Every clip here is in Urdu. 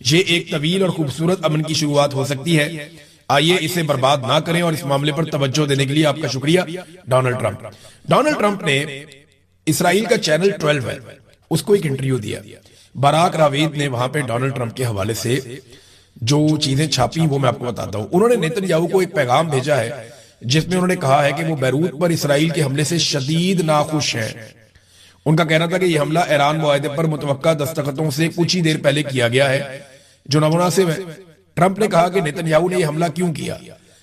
یہ ایک طویل اور خوبصورت امن کی شروعات ہو سکتی ہے، آئیے اسے برباد نہ کریں، اور اس معاملے پر توجہ دینے کے لیے آپ کا شکریہ ڈونلڈ ٹرمپ۔ ڈونلڈ ٹرمپ نے اسرائیل کا چینل 12 ہے اس کو ایک انٹرویو دیا، براک راوید نے وہاں پہ ڈونلڈ ٹرمپ کے حوالے سے جو چیزیں چھاپی وہ میں آپ کو بتاتا ہوں۔ انہوں نے نیتن یاہو کو ایک پیغام بھیجا ہے جس میں انہوں نے کہا ہے کہ وہ بیروت پر اسرائیل کے حملے سے شدید ناخوش ہیں۔ ان کا کہنا تھا کہ یہ حملہ ایران معاہدے پر متوقع دستخطوں سے کچھ ہی دیر پہلے کیا گیا ہے جو نامناسب ہے۔ ٹرمپ نے کہا کہ نیتن یاہو نے یہ حملہ کیوں کیا؟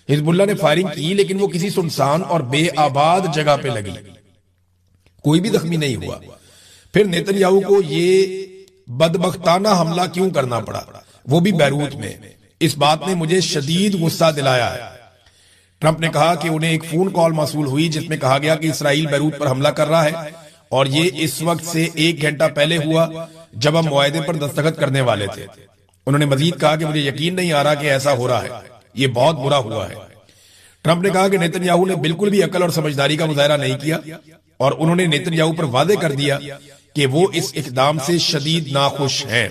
حزب اللہ نے فائرنگ کی لیکن وہ کسی سنسان اور بے آباد جگہ پہ لگی، کوئی بھی زخمی نہیں ہوا۔ پھر نیتن یاہو کو یہ بدبختانہ حملہ کیوں کرنا پڑا، وہ بھی بیروت میں؟ اس بات نے مجھے شدید غصہ دلایا ہے۔ ٹرمپ نے کہا کہ انہیں ایک فون کال موصول ہوئی جس میں کہا گیا کہ اسرائیل بیروت پر حملہ کر رہا ہے، اور یہ اس وقت سے 1 گھنٹہ پہلے ہوا جب ہم معاہدے پر دستخط کرنے والے تھے۔ انہوں نے مزید کہا کہ مجھے یقین نہیں آ رہا کہ ایسا ہو رہا ہے، یہ بہت برا ہوا ہے۔ ٹرمپ نے کہا کہ نیتن یاہو نے بالکل بھی عقل اور سمجھداری کا مظاہرہ نہیں کیا، اور انہوں نے نیتن یاہو پر واضح کر دیا کہ وہ اس اقدام سے شدید ناخوش ہیں۔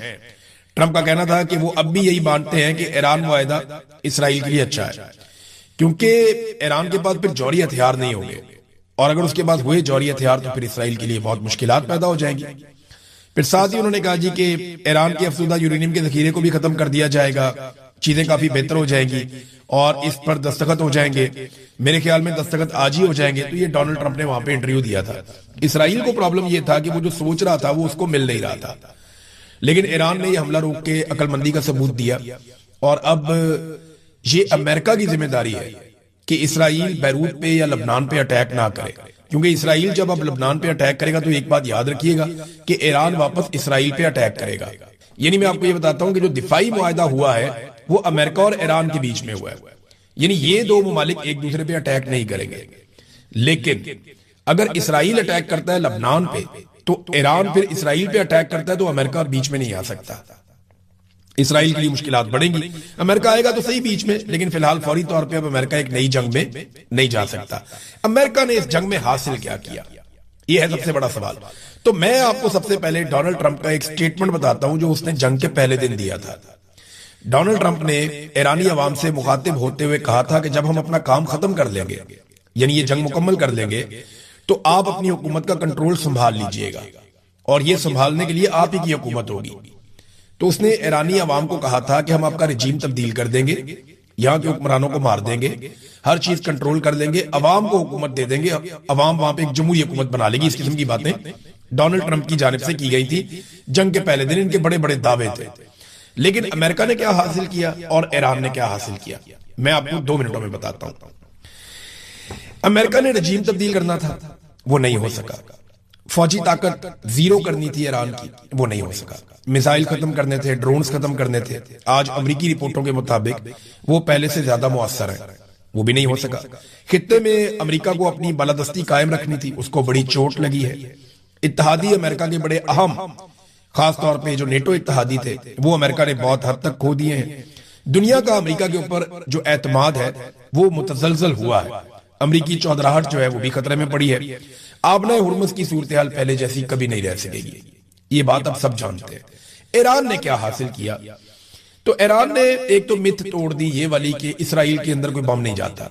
ٹرمپ کا کہنا تھا کہ وہ اب بھی یہی مانتے ہیں کہ ایران معاہدہ اسرائیل کے لیے اچھا ہے، کیونکہ ایران کے پاس پھر جوہری ہتھیار نہیں ہوں گے، اور اگر اس کے پاس ہوئے جوہری ہتھیار تو پھر اسرائیل کے لیے بہت مشکلات پیدا ہو جائیں گی۔ پھر ساتھ ہی انہوں نے کہا جی کہ ایران کے افزودہ یورینیم کے ذخیرے کو بھی ختم کر دیا جائے گا، چیزیں کافی بہتر ہو جائیں گی اور اس پر دستخط ہو جائیں گے، میرے خیال میں دستخط آج ہی ہو جائیں گے۔ تو یہ ڈونلڈ ٹرمپ نے وہاں پہ انٹرویو دیا تھا۔ اسرائیل کو پرابلم یہ تھا کہ وہ جو سوچ رہا تھا وہ اس کو مل نہیں رہا تھا، لیکن ایران نے یہ حملہ روک کے عقل مندی کا ثبوت دیا، اور اب یہ امریکہ کی ذمہ داری ہے کہ اسرائیل بیروت پہ یا لبنان پہ اٹیک نہ کرے، کیونکہ اسرائیل جب اب لبنان پہ اٹیک کرے گا تو ایک بات یاد رکھیے گا کہ ایران واپس اسرائیل پہ اٹیک کرے گا۔ یعنی میں آپ کو یہ بتاتا ہوں کہ جو دفاعی معاہدہ ہوا ہے وہ امریکہ اور ایران کے بیچ میں ہوا ہے، یعنی یہ دو ممالک ایک دوسرے پہ اٹیک نہیں کریں گے، لیکن اگر اسرائیل اٹیک کرتا ہے لبنان پہ تو ایران پھر اسرائیل پہ اٹیک کرتا ہے تو امریکہ بیچ میں نہیں آ سکتا، اسرائیل کے لیے مشکلات بڑھیں گی۔ امریکہ آئے گا تو صحیح بیچ میں، لیکن فی الحال فوری طور پہ اب امریکہ ایک نئی جنگ میں نہیں جا سکتا۔ امریکہ نے اس جنگ میں حاصل کیا کیا، یہ ہے سب سے بڑا سوال۔ تو میں آپ کو سب سے پہلے ڈونلڈ ٹرمپ کا ایک سٹیٹمنٹ بتاتا ہوں جو اس نے جنگ کے پہلے دن دیا تھا۔ ڈونلڈ ٹرمپ نے ایرانی عوام سے مخاطب ہوتے ہوئے کہا تھا کہ جب ہم اپنا کام ختم کر لیں گے، یعنی یہ جنگ مکمل کر لیں گے، تو آپ اپنی حکومت کا کنٹرول سنبھال لیجئے گا، اور یہ سنبھالنے کے لیے آپ ہی کی حکومت ہوگی۔ تو اس نے ایرانی عوام کو کہا تھا کہ ہم آپ کا رجیم تبدیل کر دیں گے، یہاں کے حکمرانوں کو مار دیں گے، ہر چیز کنٹرول کر لیں گے، عوام کو حکومت دے دیں گے، عوام وہاں پہ ایک جمہوری حکومت بنا لے گی۔ اس قسم کی باتیں ڈونلڈ ٹرمپ کی جانب سے کی گئی تھی جنگ کے پہلے دن، ان کے بڑے بڑے دعوے تھے۔ لیکن امریکہ نے کیا حاصل کیا اور ایران نے کیا حاصل کیا، میں آپ کو 2 منٹوں میں بتاتا ہوں۔ امریکہ نے رجیم تبدیل کرنا تھا، وہ نہیں ہو سکا۔ فوجی طاقت زیرو کرنی تھی ایران کی، وہ نہیں ہو سکا۔ میزائل ختم کرنے تھے، ڈرونز ختم کرنے تھے، آج امریکی رپورٹوں کے مطابق وہ پہلے سے زیادہ مؤثر ہیں، وہ بھی نہیں ہو سکا۔ خطے میں امریکہ کو اپنی بالادستی قائم رکھنی تھی، اس کو بڑی چوٹ لگی ہے۔ اتحادی امریکہ کے بڑے اہم، خاص طور پہ جو نیٹو اتحادی تھے، وہ امریکہ نے بہت حد تک کھو دیے ہیں۔ دنیا کا امریکہ کے اوپر جو اعتماد ہے وہ متزلزل ہوا ہے، امریکی چودراہٹ جو ہے وہ بھی خطرے میں پڑی ہے۔ آبنہ ہرمز کی صورتحال پہلے جیسی کبھی نہیں رہ سکے گی، یہ بات اب سب جانتے ہیں۔ ایران نے کیا حاصل کیا؟ تو ایران نے ایک تو مت توڑ دی یہ والی کہ اسرائیل کے اندر کوئی بم نہیں جاتا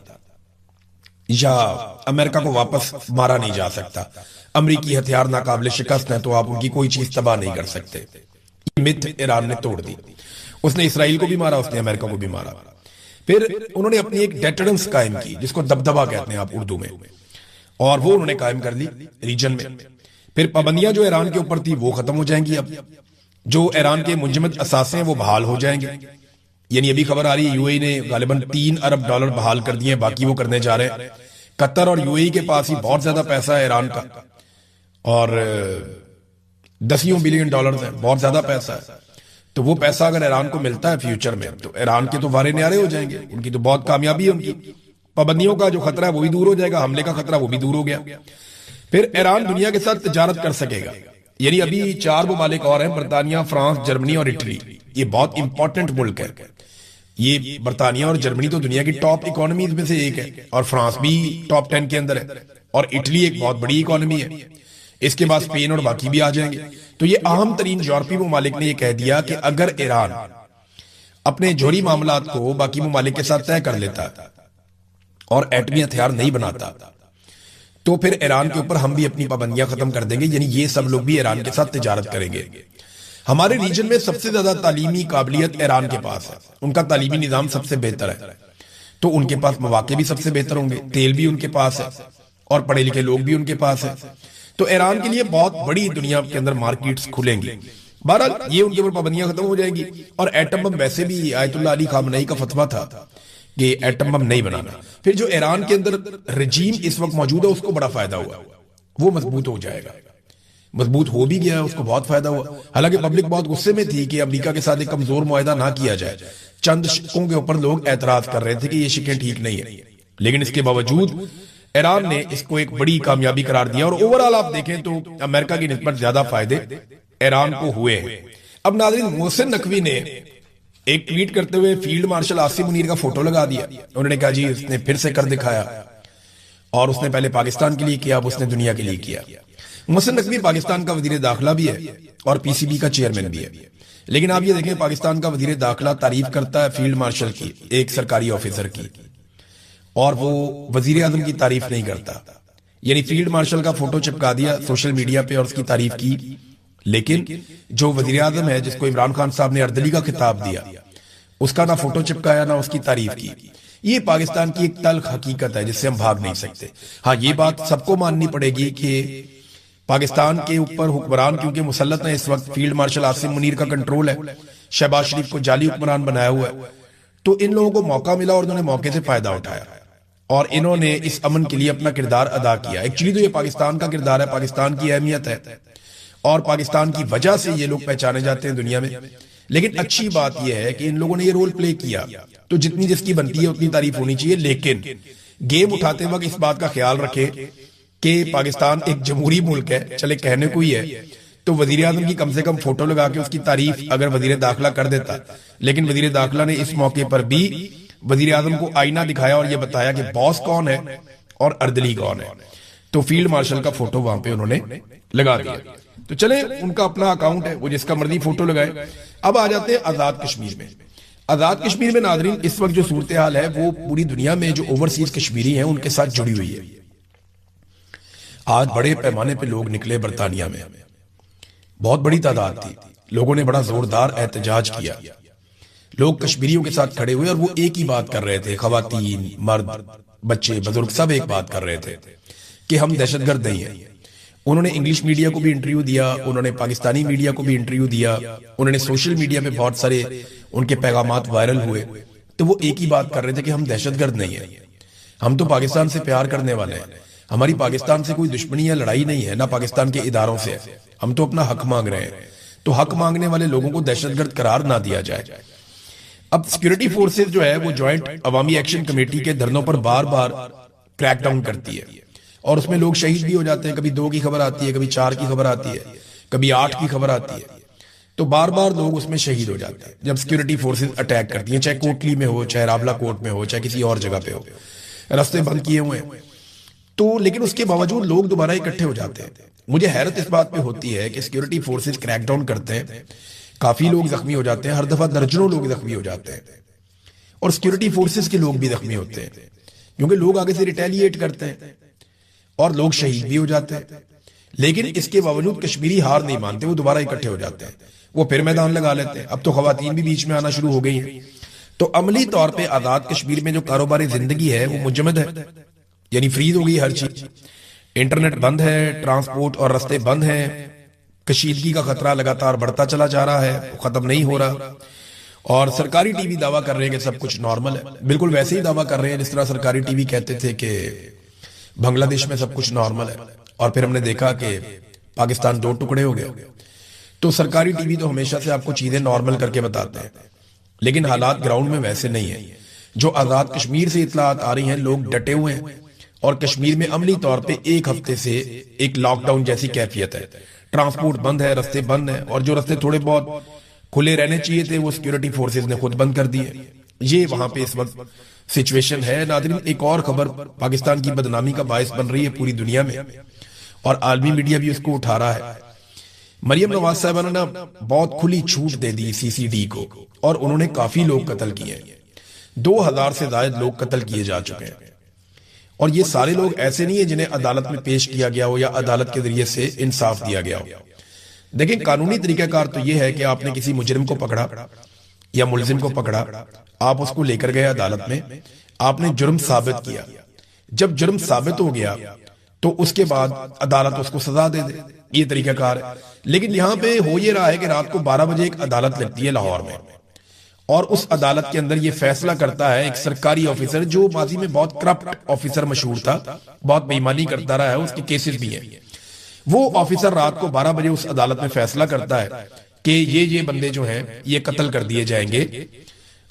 یا امریکہ کو واپس مارا نہیں جا سکتا، امریکی ہتھیار ناقابل شکست ہیں تو آپ ان کی کوئی چیز تباہ نہیں کر سکتے۔ یہ مت ایران نے توڑ دی، اس نے اسرائیل کو بھی مارا، اس نے امریکہ کو بھی مارا۔ پھر انہوں نے اپنی ایک ڈیٹرنس قائم کی جس کو دبدبا کہتے ہیں آپ اردو میں، اور وہ انہوں نے قائم کر لی ریجن میں۔ پھر پابندیاں جو ایران کے اوپر تھی وہ ختم ہو جائیں گی، اب جو ایران کے منجمد اثاثے ہیں وہ بحال ہو جائیں گے۔ یعنی ابھی خبر آ رہی ہے یو اے ای نے غالباً $3 ارب بحال کر دیے ہیں، باقی وہ کرنے جا رہے ہیں۔ قطر اور یو اے ای کے پاس ہی بہت زیادہ پیسہ ہے ایران کا، اور $10 بلین ہیں، بہت زیادہ پیسہ ہے۔ تو وہ پیسہ اگر ایران کو ملتا ہے فیوچر میں تو ایران کے تو وارے نیارے ہو جائیں گے، ان کی تو بہت کامیابی ہے، ان کی پابندیوں کا جو خطرہ ہے وہ بھی دور ہو جائے گا، حملے کا خطرہ وہ بھی دور ہو گیا۔ پھر ایران دنیا کے ساتھ تجارت کر سکے گا، یعنی ابھی 4 ممالک اور ہیں، برطانیہ، فرانس، جرمنی اور اٹلی۔ یہ بہت امپورٹنٹ ملک ہے، یہ برطانیہ اور جرمنی تو دنیا کی ٹاپ اکانومیز میں سے ایک ہے، اور فرانس بھی ٹاپ 10 کے اندر ہے، اور اٹلی ایک بہت بڑی اکانومی ہے، اس کے بعد اسپین اور باقی بھی آ جائیں گے۔ تو یہ اہم ترین یورپی ممالک نے یہ کہہ دیا کہ اگر ایران اپنے جوہری معاملات کو باقی ممالک کے ساتھ طے کر لیتا اور ایٹمی ہتھیار نہیں بناتا تو پھر ایران کے اوپر ہم بھی اپنی پابندیاں ختم کر دیں گے، یعنی یہ سب لوگ بھی ایران کے ساتھ تجارت کریں گے۔ ہمارے ریجن میں سب سے زیادہ تعلیمی قابلیت ایران کے پاس ہے، ان کا تعلیمی نظام سب سے بہتر ہے، تو ان کے پاس مواقع بھی سب سے بہتر ہوں گے، تیل بھی ان کے پاس ہے اور پڑھے لکھے لوگ بھی ان کے پاس ہیں، تو ایران کے لیے بہت بڑی دنیا کے اندر مارکیٹس کھلیں گی۔ بہرحال یہ ان کے اوپر پابندیاں ختم ہو جائیں گی، اور ایٹم بم ویسے بھی آیت اللہ علی خامنئی کا فتویٰ تھا کہ ایٹم بم نہیں بنانا۔ پھر جو ایران کے اندر رجیم اس وقت موجود ہے اس کو بڑا فائدہ ہوا، وہ مضبوط ہو جائے گا، مضبوط ہو بھی گیا، اس کو بہت فائدہ ہوا۔ حالانکہ پبلک بہت غصے میں تھی کہ امریکہ کے ساتھ ایک کمزور معاہدہ نہ کیا جائے، چند شکوں کے اوپر لوگ اعتراض کر رہے تھے کہ یہ شکیں ٹھیک نہیں ہیں، لیکن اس کے باوجود ایران نے اس کو ایک بڑی کامیابی قرار دیا، اور اوورآل آپ دیکھیں تو امریکہ کی نسبت زیادہ فائدے ایران کو ہوئے ہیں۔ اب ناظرین، محسن نقوی نے ایک ٹویٹ کرتے ہوئے فیلڈ مارشل عاصم منیر کا فوٹو لگا دیا، انہوں نے کہا جی اس نے پھر سے کر دکھایا، اور اس نے پہلے پاکستان کے لیے کیا، اب اس نے دنیا کے لیے کیا۔ محسن نقوی پاکستان کا وزیر داخلہ بھی ہے اور پی سی بی کا چیئرمین بھی ہے، لیکن آپ یہ دیکھیں پاکستان کا وزیر داخلہ تعریف کرتا ہے فیلڈ مارشل کی، ایک سرکاری آفیسر کی، اور وہ وزیر اعظم کی تعریف نہیں کرتا، یعنی فیلڈ مارشل کا فوٹو چپکا دیا سوشل میڈیا پہ اور اس کی تعریف کی، لیکن جو وزیر اعظم ہے جس کو عمران خان صاحب نے اردلی کا خطاب دیا، اس کا نہ فوٹو چپکایا نہ اس کی تعریف کی۔ یہ پاکستان کی ایک تلخ حقیقت ہے جس سے ہم بھاگ نہیں سکتے۔ ہاں یہ بات سب کو ماننی پڑے گی کہ پاکستان کے اوپر حکمران کیونکہ مسلط ہے اس وقت فیلڈ مارشل عاصم منیر کا کنٹرول ہے، شہباز شریف کو جعلی حکمران بنایا ہوا ہے، تو ان لوگوں کو موقع ملا اور انہوں نے موقع سے فائدہ اٹھایا، اور انہوں نے اس امن کے لیے اپنا کردار ادا کیا۔ ایکچولی تو یہ پاکستان کا کردار ہے، پاکستان کی اہمیت ہے، اور پاکستان کی وجہ سے یہ لوگ پہچانے جاتے ہیں دنیا میں، لیکن اچھی بات یہ ہے کہ ان لوگوں نے یہ رول پلے کیا، تو جتنی جس کی بنتی ہے اتنی تعریف ہونی چاہیے، لیکن گیم اٹھاتے وقت اس بات کا خیال رکھے کہ پاکستان ایک جمہوری ملک ہے، چلے کہنے کو ہی ہے، تو وزیر اعظم کی کم سے کم فوٹو لگا کے اس کی تعریف اگر وزیر داخلہ کر دیتا، لیکن وزیر داخلہ نے اس موقع پر بھی وزیر اعظم کو آئینہ دکھایا اور یہ بتایا کہ باس کون ہے اور اردلی کون ہے، تو فیلڈ مارشل کا فوٹو وہاں پہ انہوں نے لگا دیا۔ تو چلیں ان کا اپنا اکاؤنٹ ہے، وہ جس کا مرضی فوٹو لگائے۔ اب آ جاتے ہیں آزاد کشمیر میں۔ آزاد کشمیر میں ناظرین اس وقت جو صورتحال ہے وہ پوری دنیا میں جو اوورسیز کشمیری ہیں ان کے ساتھ جڑی ہوئی ہے۔ آج بڑے پیمانے پہ لوگ نکلے برطانیہ میں، بہت بڑی تعداد تھی، لوگوں نے بڑا زوردار احتجاج کیا، لوگ کشمیریوں کے ساتھ کھڑے ہوئے اور وہ ایک ہی بات کر رہے تھے، خواتین، مرد، بچے، بزرگ سب ایک بات کر رہے تھے کہ ہم دہشت گرد نہیں ہیں۔ انہوں نے انگلش میڈیا کو بھی انٹرویو دیا، انہوں نے پاکستانی میڈیا کو بھی انٹرویو دیا، انہوں نے سوشل میڈیا پہ بہت سارے ان کے پیغامات وائرل ہوئے، تو وہ ایک ہی بات کر رہے تھے کہ ہم دہشت گرد نہیں ہیں، ہم تو پاکستان سے پیار کرنے والے ہیں، ہماری پاکستان سے کوئی دشمنی یا لڑائی نہیں ہے، نہ پاکستان کے اداروں سے، ہم تو اپنا حق مانگ رہے ہیں، تو حق مانگنے والے لوگوں کو دہشت گرد قرار نہ دیا جائے۔ اب سیکورٹی فورسز جو ہے وہ جوائنٹ عوامی ایکشن کمیٹی کے دھرنوں پر بار بار کریک ڈاؤن کرتی ہے، اور اس میں لوگ شہید بھی ہو جاتے ہیں، کبھی 2 کی خبر آتی ہے، کبھی 4 کی خبر آتی ہے، کبھی 8 کی خبر آتی ہے، تو بار بار لوگ اس میں شہید ہو جاتے ہیں جب سیکورٹی فورسز اٹیک کرتی ہیں، چاہے کوٹلی میں ہو، چاہے راولہ کوٹ میں ہو، چاہے کسی اور جگہ پہ ہو، راستے بند کیے ہوئے ہیں، تو لیکن اس کے باوجود لوگ دوبارہ اکٹھے ہو جاتے ہیں۔ مجھے حیرت اس بات پہ ہوتی ہے کہ سیکورٹی فورسز کریک ڈاؤن کرتے ہیں، کافی لوگ زخمی ہو جاتے ہیں، ہر دفعہ درجنوں لوگ زخمی ہو جاتے ہیں، اور سیکورٹی فورسز کے لوگ بھی زخمی ہوتے ہیں کیونکہ لوگ آگے سے ریٹیلیٹ کرتے ہیں اور لوگ شہید بھی ہو جاتے ہیں، لیکن اس کے باوجود کشمیری ہار نہیں مانتے، وہ دوبارہ اکٹھے ہو جاتے ہیں، وہ پھر میدان لگا لیتے ہیں۔ اب تو خواتین بھی بیچ میں آنا شروع ہو گئی ہیں، تو عملی طور پہ آزاد کشمیر میں جو کاروباری زندگی ہے وہ مجمد ہے، یعنی فریز ہو گئی ہر چیز، انٹرنیٹ بند ہے، ٹرانسپورٹ اور راستے بند ہیں، کشیدگی کا خطرہ لگاتار بڑھتا چلا جا رہا ہے، ختم نہیں ہو رہا، اور سرکاری ٹی وی دعویٰ کر رہے ہیں کہ سب کچھ نارمل ہے، بالکل ویسے ہی دعویٰ کر رہے ہیں جس طرح سرکاری ٹی وی کہتے تھے کہ بنگلہ دیش میں سب کچھ نارمل ہے، اور پھر ہم نے دیکھا کہ پاکستان 2 ٹکڑے ہو گئے۔ تو سرکاری ٹی وی تو ہمیشہ سے آپ کو چیزیں نارمل کر کے بتاتے ہیں، لیکن حالات گراؤنڈ میں ویسے نہیں ہیں۔ جو آزاد کشمیر سے اطلاعات آ رہی ہیں، لوگ ڈٹے ہوئے ہیں، اور کشمیر میں عملی طور پہ 1 ہفتے سے ایک لاک ڈاؤن جیسی کیفیت ہے، ٹرانسپورٹ بند ہے، راستے بند ہیں، اور جو راستے تھوڑے بہت کھلے رہنے چاہیے تھے وہ سیکورٹی فورسز نے خود بند کر دیے۔ یہ وہاں پہ اس وقت سچویشن ہے۔ ناظرین، ایک اور خبر پاکستان کی بدنامی کا باعث بن رہی ہے پوری دنیا میں، اور عالمی میڈیا بھی اس کو اٹھا رہا ہے مریم نواز صاحبہ نے نا بہت کھلی چھوٹ دے دی سی سی ڈی کو، اور انہوں نے کافی لوگ قتل کیے ہیں، 2000 سے زائد لوگ قتل کیے جا چکے ہیں، اور یہ سارے لوگ ایسے نہیں ہیں جنہیں عدالت میں پیش کیا گیا ہو یا عدالت کے ذریعے سے انصاف دیا گیا ہو۔ دیکھیں قانونی طریقہ کار تو یہ ہے کہ آپ نے کسی مجرم کو پکڑا یا ملزم کو پکڑا، آپ اس کو لے کر گئے عدالت میں، آپ نے جرم ثابت کیا، جب جرم ثابت ہو گیا تو اس کے بعد عدالت اس کو سزا دے دے، یہ طریقہ کار ہے۔ لیکن یہاں پہ ہو یہ رہا ہے کہ رات کو 12 بجے ایک عدالت لگتی ہے لاہور میں، اور اس عدالت کے اندر یہ فیصلہ کرتا ہے ایک سرکاری آفیسر جو ماضی میں بہت کرپٹ آفیسر مشہور تھا، بہت بے ایمانی کرتا رہا ہے، اس کے کیسز بھی ہیں۔ وہ آفیسر رات کو 12 بجے اس عدالت میں فیصلہ کرتا ہے کہ یہ بندے جو ہیں یہ قتل کر دیے جائیں گے،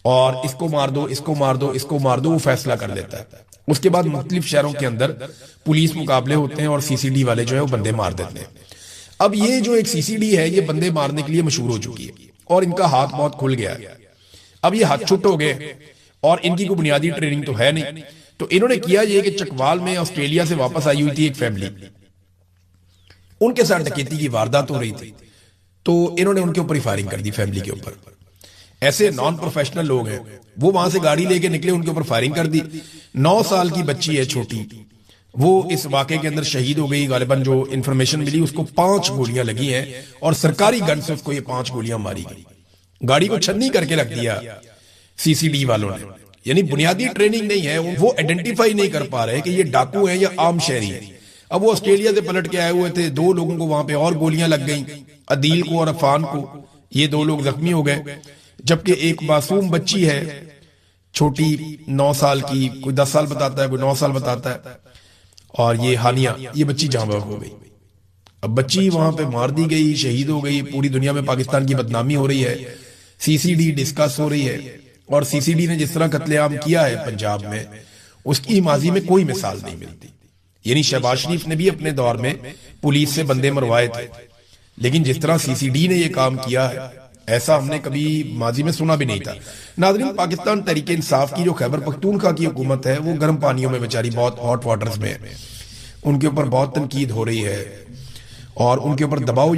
اور اس کو مار دو، اس کو مار دو، اس کو مار دو، وہ فیصلہ کر لیتا ہے۔ اس کے بعد مختلف شہروں کے اندر پولیس مقابلے ہوتے ہیں اور سی سی ڈی والے جو ہے وہ بندے مار دیتے ہیں۔ اب یہ جو ایک سی سی ڈی ہے یہ بندے مارنے کے لیے مشہور ہو چکی ہے، اور ان کا ہاتھ بہت کھل گیا ہے۔ اب یہ ہاتھ چھٹ ہو گئے، اور ان کی کوئی بنیادی ٹریننگ تو ہے نہیں، تو انہوں نے کیا یہ کہ چکوال میں آسٹریلیا سے واپس آئی ہوئی تھی ایک فیملی، ان کے ساتھ ڈکیتی کی واردات ہو رہی تھی، تو انہوں نے ان کے اوپر ہی فائرنگ کر دی، فیملی کے اوپر۔ ایسے نان پروفیشنل لوگ ہیں، وہ وہاں سے گاڑی لے کے نکلے، ان کے اوپر فائرنگ کر دی۔ 9 سال کی بچی ہے چھوٹی، وہ اس واقعے کے اندر شہید ہو گئی۔ غالباً جو انفارمیشن ملی اس کو 5 گولیاں لگی ہیں، اور سرکاری گن سے اس کو یہ 5 گولیاں ماری گئی۔ گاڑی کو چھنی کر کے رکھ دیا سی سی ڈی والوں نے، یعنی بنیادی ٹریننگ نہیں ہے، وہ آئیڈینٹیفائی نہیں کر پا رہے کہ یہ ڈاکو ہیں یا عام شہری ہیں۔ اب وہ آسٹریلیا سے پلٹ کے آئے ہوئے تھے، 2 لوگوں کو وہاں پہ اور گولیاں لگ گئیں، عدیل کو اور عفان کو، یہ 2 لوگ زخمی ہو گئے، جبکہ ایک معصوم بچی ہے چھوٹی 9 سال کی، کوئی 10 سال بتاتا ہے، کوئی 9 سال بتاتا ہے، اور یہ ہانیہ، یہ بچی جاں بحق ہو گئی۔ اب بچی وہاں پہ مار دی گئی، شہید ہو گئی، پوری دنیا میں پاکستان کی بدنامی ہو رہی ہے، سی سی ڈی ڈسکس ہو رہی ہے، اور سی سی ڈی نے جس طرح قتل عام کیا ہے پنجاب میں، اس کی ماضی میں کوئی مثال نہیں ملتی۔ یعنی شہباز شریف نے بھی اپنے دور میں پولیس سے بندے مروائے تھے، لیکن جس طرح سی سی ڈی نے یہ کام کیا ہے ایسا ہم نے کبھی ماضی میں سنا بھی نہیں تھا۔ ناظرین، پاکستان تحریک انصاف کی جو خیبر پختونخوا کی حکومت ہے وہ گرم پانیوں میں بیچاری بہت ہاٹ واٹرز میں ہے، ان کے اوپر بہت تنقید ہو رہی ہے اور ان کے اوپر دباؤ